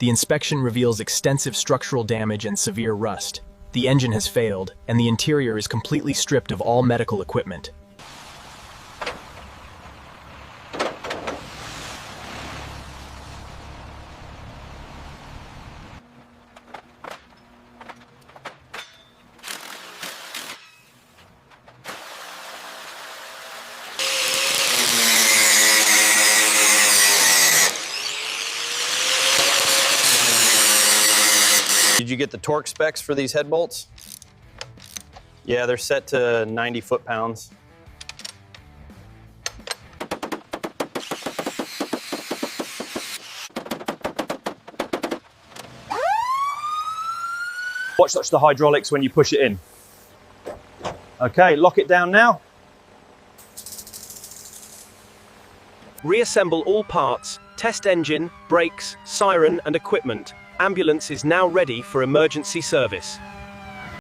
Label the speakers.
Speaker 1: The inspection reveals extensive structural damage and severe rust. The engine has failed, and the interior is completely stripped of all medical equipment.
Speaker 2: Did you get the torque specs for these head bolts? Yeah, they're set to 90 foot-pounds. Watch the hydraulics when you push it in. Okay, lock it down now.
Speaker 3: Reassemble all parts, test engine, brakes, siren and equipment. Ambulance is now ready for emergency service.